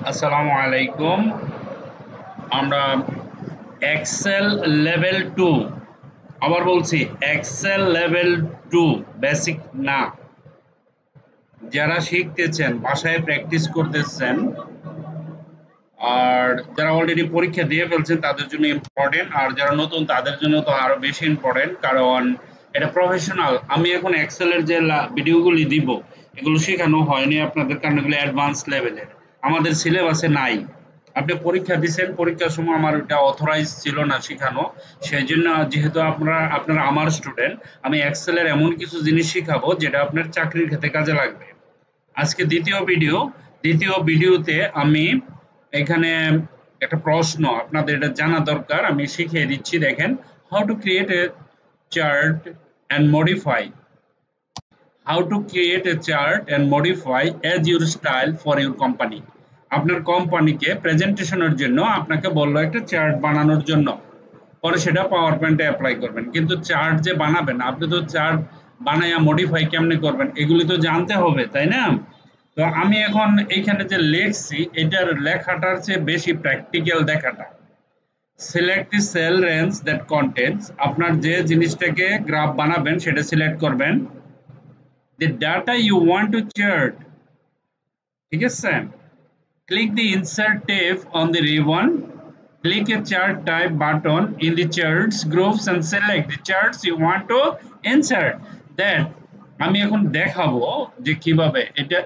আসসালামু আলাইকুম। আমরা এক্সেল লেভেল 2, আবার বলছি এক্সেল লেভেল 2 বেসিক না, যারা শিখতেছেন বাসায় প্র্যাকটিস করতেছেন আর যারা অলরেডি পরীক্ষা দিয়ে ফেলছেন তাদের জন্য ইম্পর্টেন্ট, আর যারা নতুন তাদের জন্য তো আরো বেশি ইম্পর্টেন্ট, কারণ এটা প্রফেশনাল। আমি এখন এক্সেলের যে ভিডিওগুলি দিব এগুলো শেখানো হয়নি আপনাদের, কারণ এগুলো অ্যাডভান্স লেভেলের, আমাদের সিলেবাসে নাই। আপনি পরীক্ষা দিচ্ছেন, পরীক্ষার সময় আমার এটা অথরাইজ ছিল না শেখানো, সেই জন্য যেহেতু আপনারা আমার স্টুডেন্ট, আমি এক্সেলের এমন কিছু জিনিস শিখাবো যেটা আপনার চাকরির ক্ষেত্রে কাজে লাগবে। আজকে দ্বিতীয় ভিডিওতে আমি এখানে একটা প্রশ্ন আপনাদের এটা জানা দরকার, আমি শিখিয়ে দিচ্ছি। দেখেন, how to create a chart and modify as your style for your company। আপনার কোম্পানিকে প্রেজেন্টেশনের জন্য আপনাকে বললো একটা চার্ট বানানোর জন্য, পরে সেটা পাওয়ার পয়েন্টে অ্যাপ্লাই করবেন। কিন্তু চার্ট যে বানাবেন, আপনি তো চার্ট বানায়া মডিফাই কেমনে করবেন এগুলি তো জানতে হবে, তাই না? তো আমি এখন এইখানে যে লিখছি এটার লেখাটার চেয়ে বেশি প্র্যাকটিক্যাল দেখাটা। Select the cell range that contents, আপনার যে জিনিসটাকে গ্রাফ বানাবেন সেটা সিলেক্ট করবেন। The data you want to chart, ঠিক আছে? Click the Insert tab on the ribbon. Click a chart type button in the charts groups and select the charts you want to insert. Then আমি এখন দেখাবো যে কিভাবে এটা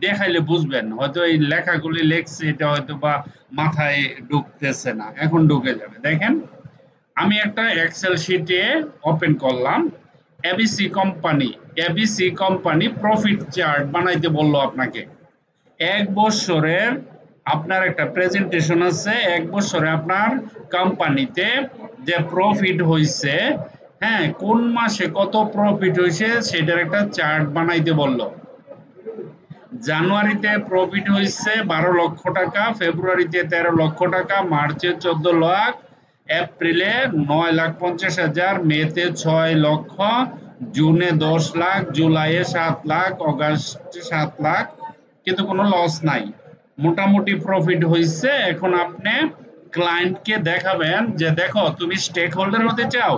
দেখাইলে বুঝবেন। হয়তো এই লেখাগুলি লেখছি এটা হয়তো বা মাথায় ঢুকতেছে না, এখন ঢুকে যাবে। দেখেন, আমি একটা এক্সেল শিটে ওপেন করলাম। এবিসি কোম্পানি প্রফিট চার্ট বানাইতে বললো আপনাকে। এক বছরের আপনার একটা প্রেজেন্টেশন আছে, এক বছরে আপনার কোম্পানিতে যে প্রফিট হয়েছে, হ্যাঁ, কোন মাসে কত প্রফিট হয়েছে সেটার একটা চার্ট বানাইতে বললো। জানুয়ারিতে প্রফিট হয়েছে 12 লক্ষ টাকা, ফেব্রুয়ারিতে 13 লক্ষ টাকা, মার্চে 14 লাখ, এপ্রিলে 9,50,000, মেতে 6 লক্ষ, জুনে 10 লাখ, জুলাইয়ে 7 লাখ, অগাস্টে 7 লাখ, কিন্তু কোনো লস নাই, মোটামুটি প্রফিট হয়েছে। এখন আপনি ক্লায়েন্টকে দেখাবেন যে দেখো, তুমি স্টেক হোল্ডার হতে চাও,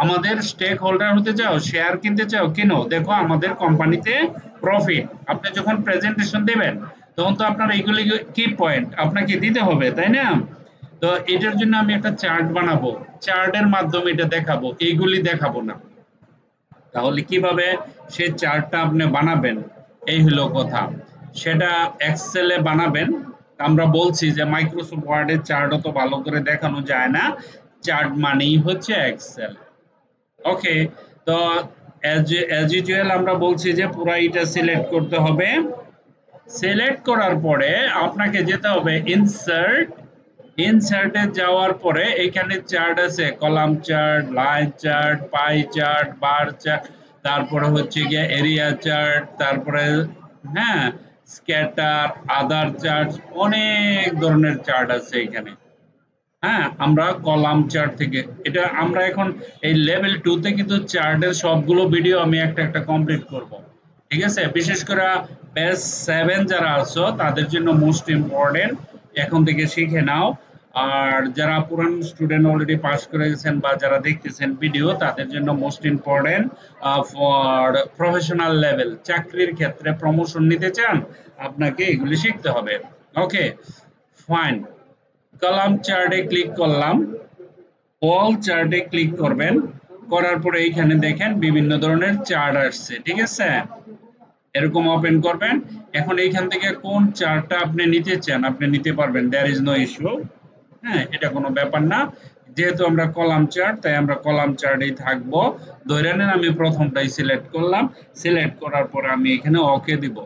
আমাদের স্টেক হোল্ডার হতে চাও, শেয়ার কিনতে চাও, কিনো, দেখো আমাদের কোম্পানিতে প্রফিট। আপনি যখন প্রেজেন্টেশন দেবেন তখন তো আপনার এইগুলি কি পয়েন্ট আপনাকে দিতে হবে, তাই না? তো এটার জন্য আমি একটা চার্ট বানাবো, চার্টের মাধ্যমে এটা দেখাবো, এইগুলি দেখাবো না। তাহলে কিভাবে সেই চার্টটা আপনি বানাবেন, এই হলো কথা। সেটা এক্সেলে বানাবেন। আমরা বলছি যে মাইক্রোসফট ওয়ার্ডের চার্টও তো ভালো করে দেখানো যায় না, চার্ট মানেই হচ্ছে এক্সেল। ওকে, তো অ্যাজ ইউজুয়াল আমরা বলছি যে পুরো এটা সিলেক্ট করতে হবে। সিলেক্ট করার পরে আপনাকে যেতে হবে ইনসার্টে যাওয়ার পরে এখানে চার্ট আছে, column chart, line chart, pie chart, bar chart, তারপরে হচ্ছে গিয়ে এরিয়া চার্ট, তারপরে হ্যাঁ স্ক্যাটার, আদার চার্ট, অনেক ধরনের চার্ট আছে এখানে। হ্যাঁ, আমরা কলাম চার্ট থেকে এটা আমরা এখন এই লেভেল 2 তে কিন্তু চার্টের সবগুলো ভিডিও আমি একটা একটা কমপ্লিট করব, ঠিক আছে? বিশেষ করে ব্যাচ 7 যারা আছো তাদের জন্য মোস্ট ইম্পর্টেন্ট, এখন থেকে শিখে নাও। আর যারা পুরান স্টুডেন্ট অলরেডি পাস করে গেছেন বা যারা দেখতেছেন ভিডিও তাদের জন্য most important for professional level, চাকরির ক্ষেত্রে প্রমোশন নিতে চান আপনাকে এগুলি শিখতে হবে। ওকে, ফাইন। কলাম চার্টে ক্লিক করলাম, অল চার্টে ক্লিক করবেন, করার পরে এইখানে দেখেন বিভিন্ন ধরনের চার্ট আসছে, ঠিক আছে? এরকম ওপেন করবেন। এখন এইখান থেকে কোন চার্টটা আপনি নিতে চান আপনি নিতে পারবেন, দেয়ার ইজ নো ইস্যু। হ্যাঁ, এটা কোনো ব্যাপার না, যেহেতু আমরা কলাম চার্ট তাই আমরা কলাম চার্টেই থাকবো। ধরে নেন আমি প্রথমটাই সিলেক্ট করলাম, সিলেক্ট করার পরে আমি এখানে ওকে দিব।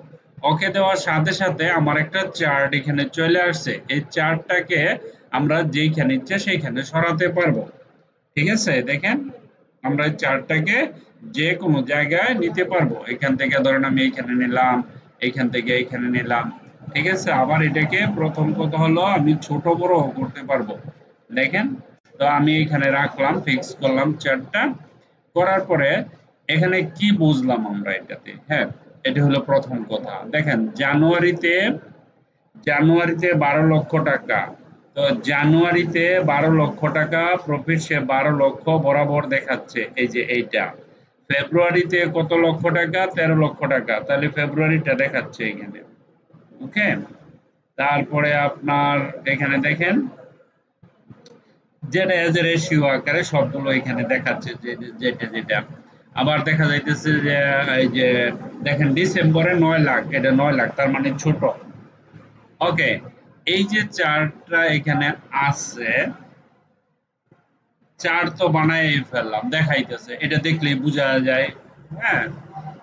ওকে দেওয়ার সাথে সাথে আমার একটা চার্ট এখানে চলে আসছে। এই চার্টটাকে আমরা যেইখানে ইচ্ছে সেইখানে সরাতে পারবো, ঠিক আছে? দেখেন, আমরা এই চার্টটাকে যে কোনো জায়গায় নিতে পারবো। এখান থেকে ধরেন আমি এইখানে নিলাম, এইখান থেকে এইখানে নিলাম, ঠিক আছে? আবার এটাকে প্রথম কথা হলো আমি ছোট বড় করতে পারবো। দেখেন, তো আমি এখানে রাখলাম, ফিক্স করলাম চার্টটা। করার পরে এখানে কি বুঝলাম আমরা এটাতে? হ্যাঁ, এটা হলো প্রথম কথা। দেখেন, জানুয়ারিতে 12 লক্ষ টাকা। তো জানুয়ারিতে 12 লক্ষ টাকা প্রফিট, সে 12 লক্ষ বরাবর দেখাচ্ছে, এই যে এইটা। ফেব্রুয়ারিতে কত লক্ষ টাকা? 13 লক্ষ টাকা, তাহলে ফেব্রুয়ারিটা দেখাচ্ছে এখানে। ওকে, তারপরে আপনার এখানে দেখেন যেটা এজ এ রেশিও আকারে সবগুলো এখানে দেখাচ্ছে, যে যেটা যেটা। আবার দেখা যাইতেছে যে এই যে দেখেন ডিসেম্বরে 9 লাখ, এটা 9 লাখ, তার মানে ছোট। ওকে, এই যে চার্টটা এখানে আছে, চার্ট তো বানাই ফেললাম, দেখাইতেছে, এটা দেখলেই বোঝা যায়। হ্যাঁ,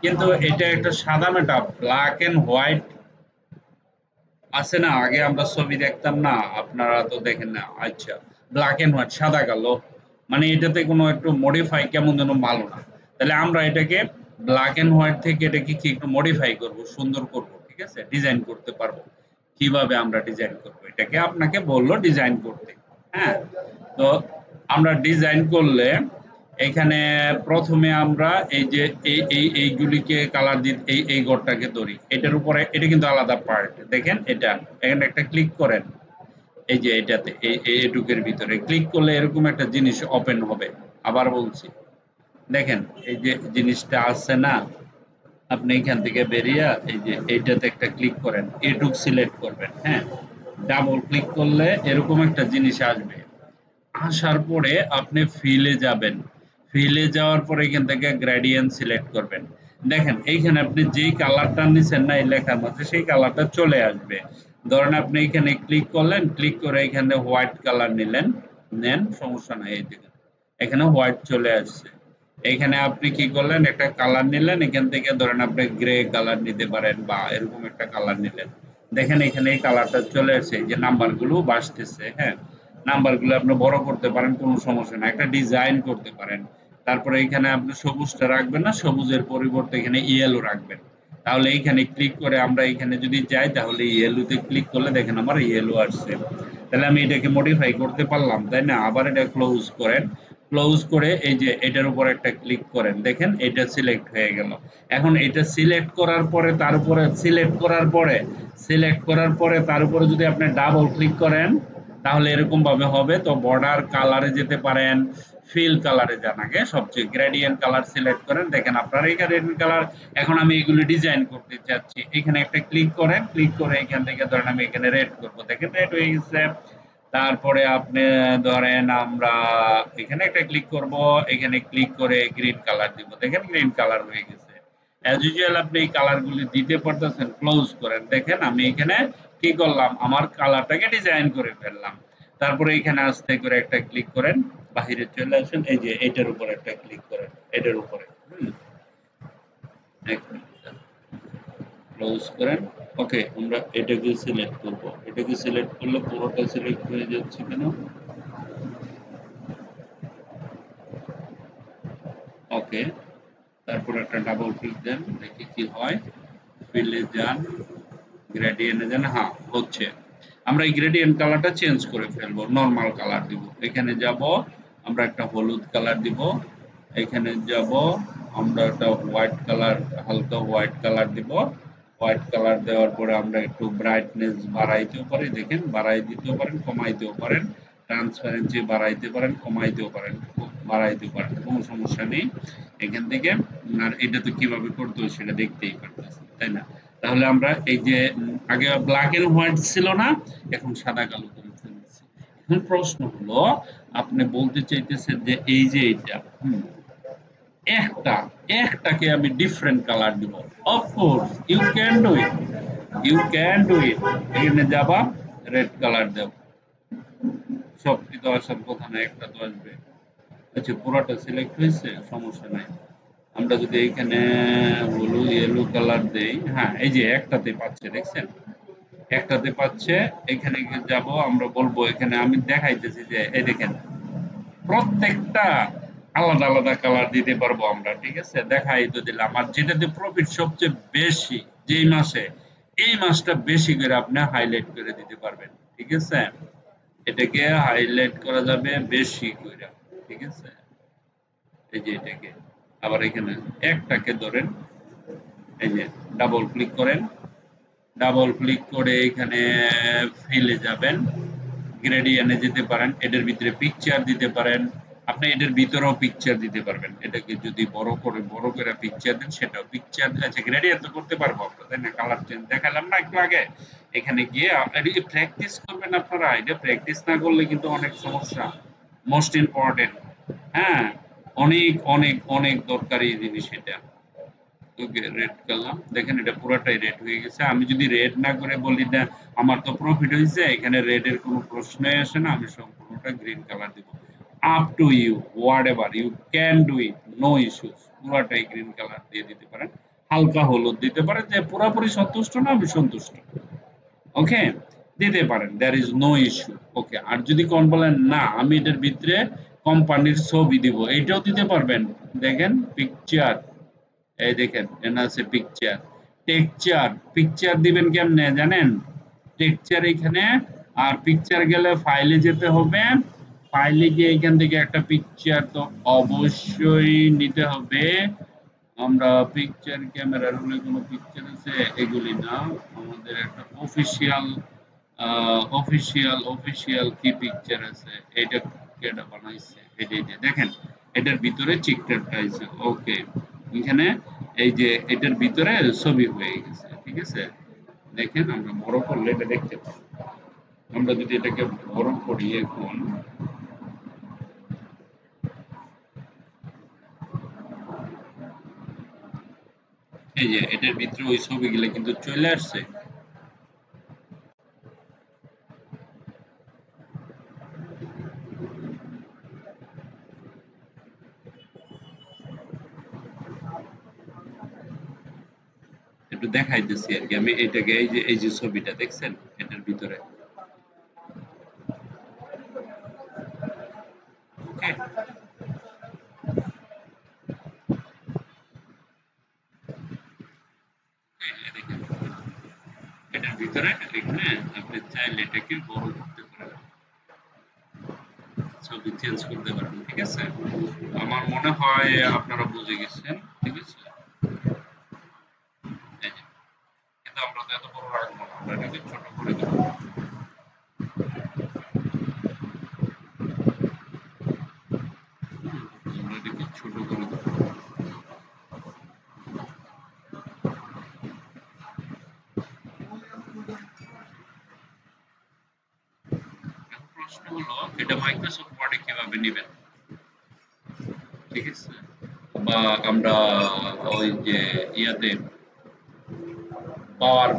কিন্তু এটা একটা সাদা মেটা ব্ল্যাক এন্ড হোয়াইট আছে না, আগে আমরা ছবি দেখতাম না, আপনারা তো দেখেন না, আচ্ছা, ব্ল্যাক এন্ড হোয়াইট, সাদা কালো, মানে এটাতে কোনো একটু মডিফাই কেমন যেন ভালো না। তাহলে আমরা এটাকে ব্ল্যাক এন্ড হোয়াইট থেকে এটাকে কি একটু মডিফাই করব, সুন্দর করব, ঠিক আছে, ডিজাইন করতে পারবো। কিভাবে আমরা ডিজাইন করব, এটাকে আপনাকে বললো ডিজাইন করতে। হ্যাঁ, তো আমরা ডিজাইন করলে এখানে প্রথমে আমরা এই যে এইগুলিকে কালার দিই, এই ঘরটাকে ধরি, এটার উপরে, এটা কিন্তু আলাদা পার্ট, দেখেন এটা, এখানে একটা ক্লিক করেন, এই যে এটাতে, এইটুকের ভিতরে ক্লিক করলে এরকম একটা জিনিস ওপেন হবে। আবার বলছি, দেখেন এই যে জিনিসটা আসছে না, আপনি এখান থেকে বেরিয়ে এই যে এইটাতে একটা ক্লিক করেন, এটুক সিলেক্ট করবেন। হ্যাঁ, ডাবল ক্লিক করলে এরকম একটা জিনিস আসবে। আসার পরে আপনি ফিলে যাবেন, ফিলে যাওয়ার পরে এখান থেকে গ্রেডিয়েন্ট সিলেক্ট করবেন। দেখেন এইখানে আপনি যেই কালারটা নিছেন না এই লেখার মধ্যে, সেই কালারটা চলে আসবে। ধরেন আপনি এখানে ক্লিক করলেন, ক্লিক করে এখানে হোয়াইট কালার নিলেন, নেন, সমস্যা নাই, এই দেখেন এখানে হোয়াইট চলে আসছে। এখানে আপনি কি করলেন, একটা কালার নিলেন, এখান থেকে ধরেন আপনি গ্রে কালার নিতে পারেন বা এরকম একটা কালার নিলেন। দেখেন এখানে এই কালারটা চলে আসছে, এই যে নাম্বারগুলো বাড়তেছে। হ্যাঁ, নাম্বারগুলো আপনি বড় করতে পারেন, কোনো সমস্যা না, একটা ডিজাইন করতে পারেন। তারপরে এখানে আপনি সবুজটা রাখবেন না, সবুজের পরিবর্তে এখানে ইয়েলো রাখবেন। তাহলে এইখানে ক্লিক করে আমরা এখানে যদি যাই, তাহলে ইয়েলোতে ক্লিক করলে দেখেন আমার ইয়েলো আসছে। তাহলে আমি এটাকে মডিফাই করতে পারলাম, তাই না? আবার এটা ক্লোজ করেন, ক্লোজ করে এই যে এটার উপর একটা ক্লিক করেন, দেখেন এটা সিলেক্ট হয়ে গেল। এখন এটা সিলেক্ট করার পরে তার উপরে সিলেক্ট করার পরে তার উপরে যদি আপনি ডাবল ক্লিক করেন, তাহলে এরকম ভাবে হবে। তো বর্ডার কালারে যেতে পারেন, ফিল কালারে যান, আগে সবচেয়ে গ্রেডিয়েন্ট কালার সিলেক্ট করেন। দেখেন আপনার এই গ্রেডিয়েন্ট কালার, এখন আমি এগুলো ডিজাইন করতে চাচ্ছি, এখানে একটা ক্লিক করেন, ক্লিক করে এখান থেকে ধরেন আমি এখানে রেড করবো, দেখেন রেড হয়ে গেছে। তারপরে আপনি ধরেন আমরা এখানে একটা ক্লিক করব, এখানে ক্লিক করে গ্রিন কালার দিব, দেখেন গ্রিন কালার হয়ে গেছে। অ্যাজ ইউজুয়াল আপনি এই কালারগুলি দিতে পারতেছেন, ক্লোজ করেন, দেখেন আমি এখানে কি করলাম, আমার কালারটাকে ডিজাইন করে ফেললাম। তারপরে এখানে আস্তে করে একটা ক্লিক করেন, বাহিরে চলে আসেন, এই যে এটার উপর একটা ক্লিক করেন, এটার উপরে, এক মিনিট, ক্লোজ করেন। ওকে, আমরা এটাকে সিলেক্ট করব, এটাকে সিলেক্ট করলে পুরোটা সিলেক্ট হয়ে যাচ্ছে কেন? ওকে, তারপর একটা ডাবল ক্লিক দেন, দেখি কি হয়। ফিলে যান, গ্রেডিয়েন্টে যান, হ্যাঁ হচ্ছে। আমরা এই গ্রেডিয়েন্ট কালারটা চেঞ্জ করে ফেলবো, নরমাল কালার দিব, এখানে যাব আমরা একটা হলুদ কালার দিব, এখানে যাব আমরা একটা হোয়াইট কালার, হালকা হোয়াইট কালার দিব। হোয়াইট কালার দেওয়ার পরে আমরা একটু ব্রাইটনেস বাড়াইতেও পারি, দেখেন বাড়াই দিতেও পারেন, কমাইতেও পারেন, ট্রান্সপারেন্সি বাড়াইতে পারেন, কমাইতেও পারেন, বাড়াইতে পারেন, কোনো সমস্যা নেই এখান থেকে। আর এটা তো কিভাবে করতে হয় সেটা দেখতেই পারতেছেন, তাই না? তাহলে আমরা এই যে আগে ব্ল্যাক এন্ড হোয়াইট ছিল না, এখন সাদা কালো করে ফেলছি। এখন প্রশ্ন হলো, আপনি বলতে চাইতেছেন যে এই যে এইটা, একটা একটাকে আমি ডিফারেন্ট কালার দিব। Of course you can do it, you can do it. এখানে যাবা, রেড কালার দেব, সবটি তো আসার কথা না, একটা তো আসবে। আচ্ছা, পুরোটা সিলেক্ট হয়েছে, সমস্যা নাই। আমরা যদি এইখানে হলুদ ইয়েলো কালার দেই, হ্যাঁ এই যে একটাতে পাচ্ছে, দেখছেন একটাতে পাচ্ছে। এখানে যাব, আমরা বলবো, এখানে আমি দেখাইতেছি যে এই দেখেন প্রত্যেকটা আলাদা আলাদা কালার দিতে পারবো আমরা, ঠিক আছে, দেখাই তো দিলাম। আর যেটাতে প্রফিট সবচেয়ে বেশি, যেই মাসে, এই মাসটা বেশি করে আপনি হাইলাইট করে দিতে পারবেন, ঠিক আছে, এটাকে হাইলাইট করা যাবে বেশি করে, ঠিক আছে, এই যে এটাকে। আবার এখানে একটাকে ধরেন, এই যে ডাবল ক্লিক করেন, ডাবল ক্লিক করে এখানে ফিলে যাবেন, গ্রেডিয়েন্টে যেতে পারেন, এটার ভিতরে পিকচার দিতে পারেন। আপনি এটার ভিতরেও পিকচার দিতে পারবেন। এটাকে যদি বড় করে পিকচার দেন সেটাও পিকচার আছে, গ্রেডিয়েন্ট তো করতে পারবো আমরা, তাই না? কালার চেঞ্জ দেখালাম না একটু আগে? এখানে গিয়ে এদিকে প্র্যাকটিস করবেন আপনারা। এটা প্র্যাকটিস না করলে কিন্তু অনেক সমস্যা। Most important. হ্যাঁ, অনেক অনেক অনেক দরকারি জিনিস এটা। ওকে, রেড করলাম। দেখেন এটা পুরাটাই রেড হয়ে গেছে। আমি যদি রেড না করে বলি না আমার তো প্রফিট হয়েছে, এখানে রেড এর কোনো প্রশ্নই আসে না, আমি সম্পূর্ণটা গ্রিন কালার দিব। Up to you, whatever you can do it, no issues. পুরাটাই গ্রিন কালার দিয়ে দিতে পারেন, হালকা হলুদ দিতে পারেন, যে পুরাপুরি সন্তুষ্ট না আমি সন্তুষ্ট। ওকে, দিতে পারেন, দ্যার ইজ নো ইস্যু। ওকে, আর যদি কোন বলেন না আমি এটার ভিতরে কোম্পানির ছবি দিব, এইটাও দিতে পারবেন। দেখেন পিকচার, এই দেখেন এখানে আছে পিকচার। টেক্সচার, পিকচার দিবেন কেমনে জানেন? টেক্সচার এখানে, আর পিকচার গেলে ফাইলে যেতে হবে। ফাইলে গিয়ে এখান থেকে একটা পিকচার তো অবশ্যই নিতে হবে। আমরা পিকচার ক্যামেরা রোলে কোনো পিকচার আছে এগুলি না, আমাদের একটা অফিসিয়াল অফিসিয়াল কি পিকচার আছে, এটা কেডা বানাইছে, এটা দেখেন, এটার ভিতরে চিকটারটা আছে। ওকে, এখানে এই যে এটার ভিতরে ছবি হয়ে গেছে, ঠিক আছে? দেখেন আমরা বড় করলে এটা দেখতে পাবো। আমরা যদি এটাকে বড় করি এখন, এই যে এটার ভিতরে ওই ছবিগুলো কিন্তু চলে আসছে। একটু দেখাইতেছি আর কি, আমি এটাকে এই যে ছবিটা দেখছেন এটার ভিতরে। ওকে, দেখেন এটার ভিতরে এখানে আপনি চাইলে এটাকে বড় করতে পারেন, ছবি চেঞ্জ করতে পারেন, ঠিক আছে? আমার মনে হয় আপনারা বুঝে গেছেন, ঠিক আছে? এই যে, কিন্তু আমরা তো এত বড় রাখবো না, আমরা এটাকে ছোট করে দেবো। আমরা এটাকে ছোট করে দেবো। এখন প্রশ্ন হলো এটা মাইক্রোসফট ওয়ার্ডে কিভাবে নেবেন, ঠিক আছে? বা আমরা ওই যে ইয়াতে পাওয়ার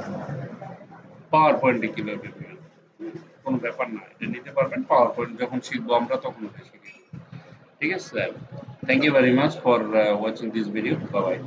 পাওয়ার পয়েন্টে কিভাবে নেবেন, কোনো ব্যাপার না, এটা নিতে পারবেন। পাওয়ার পয়েন্ট যখন শিখবো আমরা তখন এটা শিখে, ঠিক আছে? Thank you very much for watching this video, bye by.